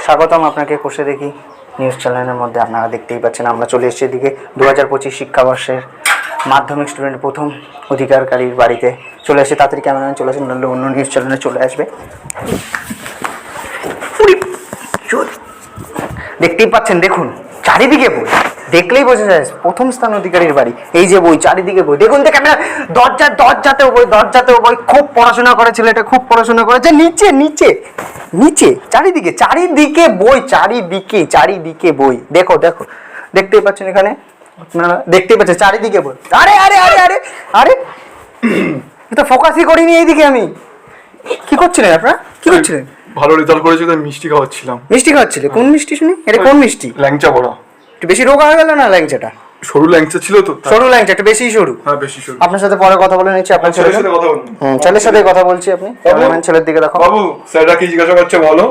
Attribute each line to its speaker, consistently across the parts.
Speaker 1: স্বাগতম আপনাকে কোষে দেখি নিউজ চ্যানেলের মধ্যে। আপনারা দেখতেই পাচ্ছেন আমরা চলে এসেছি এদিকে 2025 শিক্ষাবর্ষের মাধ্যমিক স্টুডেন্ট প্রথম অধিকারকারীর বাড়িতে চলে এসে তাড়াতাড়ি ক্যামেরাম্যান চলে আসেন, নাহলে অন্য নিউজ চ্যানেলে চলে আসবে। দেখতেই পাচ্ছেন, দেখুন চারিদিকে বই, দেখলেই বোঝা যায় প্রথম স্থান অধিকারীর বাড়ি। এই যে বই, চারিদিকে বই, দেখুন তো ক্যামেরা, দরজাতেও বই, দরজাতেও বই। খুব পড়াশোনা করে ছেলেটা, খুব পড়াশোনা করেছে। নিচে নিচে নিচে চারিদিকে চারিদিকে বই, চারিদিকে বই। দেখো দেখো, দেখতেই পাচ্ছেন এখানে, আপনারা দেখতেই পাচ্ছেন চারিদিকে বই। আরে আরে আরে আরে আরে এটা ফোকাসই করিনি এইদিকে। আমি কি করছিলেন আপনারা, কি করছিলেন?
Speaker 2: ভালো রেজাল্ট করেছি তাই মিষ্টি খাওয়াচ্ছিলাম।
Speaker 1: মিষ্টি খাওয়াচ্ছিলে? কোন মিষ্টি শুনি? এটা কোন মিষ্টি?
Speaker 2: ল্যাংচা বড়া।
Speaker 1: একটু বেশি রোগা হয়ে গেল না ল্যাংচাটা?
Speaker 2: সরু ল্যাংচা ছিল তো,
Speaker 1: সরু ল্যাংচা, একটু বেশি সরু।
Speaker 2: হ্যাঁ বেশি সরু।
Speaker 1: আপনার সাথে পরে কথা বলে নিচ্ছি। আপনার ছেলের
Speaker 2: সাথে কথা বলুন।
Speaker 1: ছেলের সাথে কথা বলছি। আপনি ক্যামেরাম্যান ছেলের দিকে দেখো।
Speaker 2: বাবু স্যাররা কি জিজ্ঞাসা করছে বলো।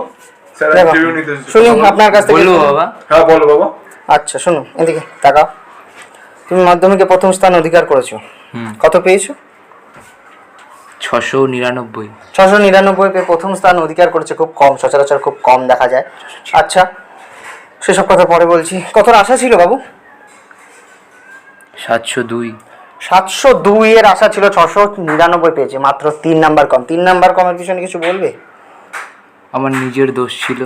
Speaker 2: স্যার ইন্টারভিউ নিতে এসেছে।
Speaker 1: শুনি আপনার কাছ থেকে।
Speaker 3: বলবো বাবা?
Speaker 2: হ্যাঁ বলো বাবা।
Speaker 1: আচ্ছা শুনুন, এদিকে তাকাও। তুমি মাধ্যমিকে প্রথম স্থান অধিকার করেছো, কত পেয়েছো?
Speaker 3: 699।
Speaker 1: 699 পেয়ে প্রথম স্থান অধিকার করেছে। খুব কম, সচরাচর খুব কম দেখা যায়। আচ্ছা সেসব কথা পরে বলছি। কত আশা ছিল বাবু?
Speaker 3: 702।
Speaker 1: 702 এর আশা ছিল, 699 পেয়েছে, মাত্র 3 নাম্বার কম। 3 নাম্বার কমের পিছনে কিছু বলবে?
Speaker 3: আমার নিজের দোষ ছিল,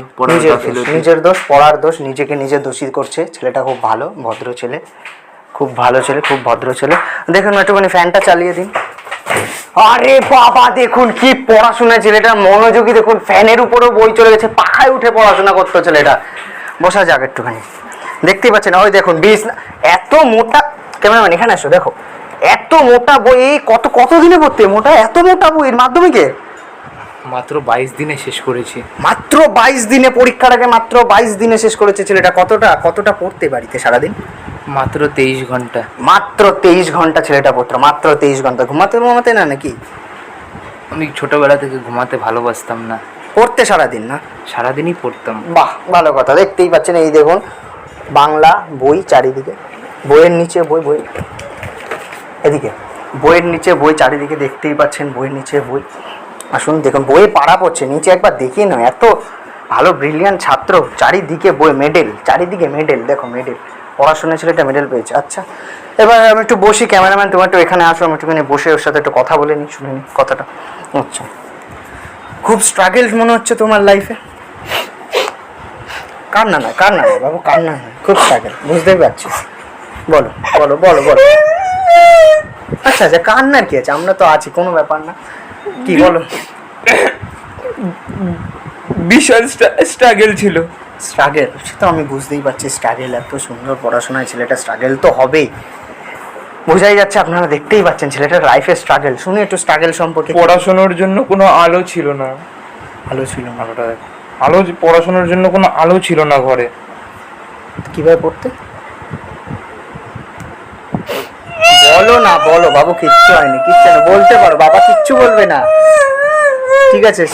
Speaker 1: নিজের দোষ, পড়ার দোষ, নিজেকে নিজে দোষী করছে। ছেলেটা খুব ভালো, ভদ্র ছেলে, খুব ভালো ছেলে, খুব ভদ্র ছেলে। দেখুন একটুখানি ফ্যানটা চালিয়ে দিন। আরে বাবা দেখুন কি পড়াশোনা, ছেলেটা মনোযোগী। দেখুন ফ্যানের উপরেও বই চলে গেছে, পাখায় উঠে পড়াশোনা করতো ছেলেটা। বসা যাক একটুখানি। দেখতেই পাচ্ছেন ওই দেখুন এত মোটা। ক্যামেরাম্যান এখানে আসো, দেখো এত মোটা বই। কত দিনে পড়তে মোটা, এত মোটা বই মাধ্যমিকে?
Speaker 3: মাত্র 22 দিনে শেষ করেছি।
Speaker 1: মাত্র 22 দিনে, পরীক্ষাটাকে মাত্র 22 দিনে শেষ করেছে ছেলেটা। কতটা পড়তে বাড়িতে সারাদিন?
Speaker 3: মাত্র 23 ঘন্টা।
Speaker 1: মাত্র 23 ঘন্টা ছেলেটা পড়তো, মাত্র 23 ঘন্টা। ঘুমাতে না নাকি?
Speaker 3: আমি ছোটবেলা থেকে ঘুমাতে ভালোবাসতাম না,
Speaker 1: পড়তে সারাদিন না?
Speaker 3: সারাদিনই পড়তাম।
Speaker 1: বাহ, ভালো কথা। দেখতেই পাচ্ছেন এই দেখুন বাংলা বই, চারিদিকে বইয়ের নিচে বই, বই এদিকে বইয়ের নিচে বই, চারিদিকে দেখতেই পাচ্ছেন বইয়ের নিচে বই। আসুন দেখুন বইয়ে পাড়া পড়ছে, নিচে একবার দেখিয়ে নয়। এত ভালো ব্রিলিয়ান্ট ছাত্র, চারিদিকে বই, মেডেল, চারিদিকে মেডেল। দেখো মেডেল, পড়াশোনা ছেলেটা মেডেল পেয়েছে। আচ্ছা এবার আমি একটু বসি। ক্যামেরাম্যান তোমার একটু এখানে আসো, আমি একটুখানি বসে ওর সাথে একটু কথা বলে নিই, শুনে নিই কথাটা। আচ্ছা খুব স্ট্রাগল মনে হচ্ছে তোমার লাইফে? কান্না নয় বাবু, কান্না নয়, খুব স্ট্রাগল, বুঝতেই পারছি। বলো বলো বলো বলো। আচ্ছা কান্নার কি আছে, আমরা তো আছি, কোনো ব্যাপার না। কি বলো?
Speaker 3: বিশাল স্ট্রাগল ছিল।
Speaker 1: স্ট্রাগল সে তো আমি বুঝতেই পারছি, স্ট্রাগল। এত সুন্দর পড়াশোনায় ছেলেটা, স্ট্রাগল তো হবেই, বোঝাই যাচ্ছে। আপনারা দেখতেই পাচ্ছেন ছেলেটার লাইফে স্ট্রাগল। শুনে একটু স্ট্রাগল সম্পর্কে।
Speaker 4: পড়াশোনার জন্য কোনো আলো ছিল না।
Speaker 1: ভালো ছিল না?
Speaker 4: আলো, পড়াশোনার জন্য কোনো আলো ছিল না ঘরে।
Speaker 1: কিভাবে পড়তে বলো না, বলো বাবু। কিচ্ছু হয়নি, কিচ্ছু না, বলতে পারো বাবা, কিচ্ছু বলবে না, ঠিক আছে?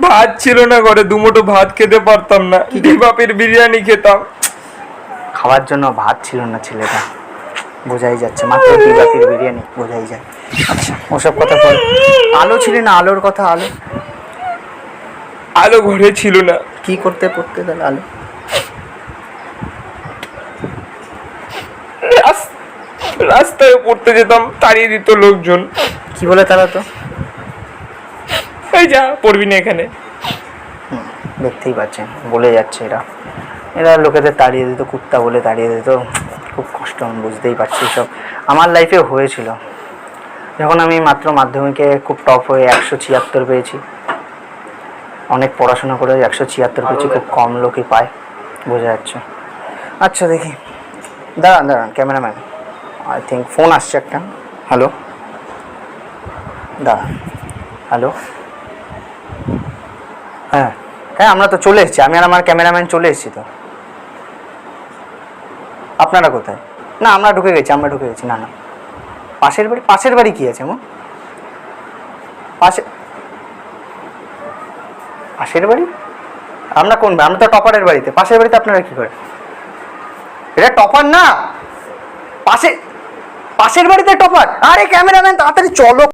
Speaker 4: ভাত ছিল না ঘরে, দুমুঠো ভাত খেতে পারতাম না। বাপের বিরিয়ানি খেতাম।
Speaker 1: খাওয়ার জন্য ভাত ছিল না ছেলেটা, বোঝাই যাচ্ছে। মাত্র বাপের বিরিয়ানি, বোঝাই যায়। আচ্ছা ওসব কথা বল। আলো ছিল না? আলোর কথা।
Speaker 4: আলো ঘরে ছিল না।
Speaker 1: কি করতে পড়তে তাহলে আলো?
Speaker 4: রাস্তায় পড়তে যেতাম, তাড়িয়ে দিত লোকজন।
Speaker 1: কি বলে তারা? তো
Speaker 4: এই যা পড়বি না এখানে।
Speaker 1: দেখতেই পাচ্ছেন বলে যাচ্ছে এরা লোকেদের তাড়িয়ে দিত, কুত্তা বলে তাড়িয়ে দিত। খুব কষ্ট, আমি বুঝতেই পারছি। সব আমার লাইফেও হয়েছিল। যখন আমি মাত্র মাধ্যমিকে খুব টপ হয়ে 176 পেয়েছি। অনেক পড়াশোনা করে 176 পেয়েছি, খুব কম লোকই পায়, বোঝা যাচ্ছে। আচ্ছা দেখি, দাঁড়ান ক্যামেরাম্যান, আই থিঙ্ক ফোন আসছে একটা। হ্যালো, দাঁড়ান। হ্যালো, হ্যাঁ আমরা তো চলে এসেছি, আমি আর আমার ক্যামেরাম্যান চলে এসেছি। তো আপনারা কোথায়? না আমরা ঢুকে গেছি। না পাশের বাড়ি কি আছে এমন? পাশের বাড়ি? আমরা আমরা তো টপারের বাড়িতে। পাশের বাড়িতে আপনারা কি করে? এটা টপার না, পাশের বাড়িতে টপার। আরে ক্যামেরাম্যান তাড়াতাড়ি চলো।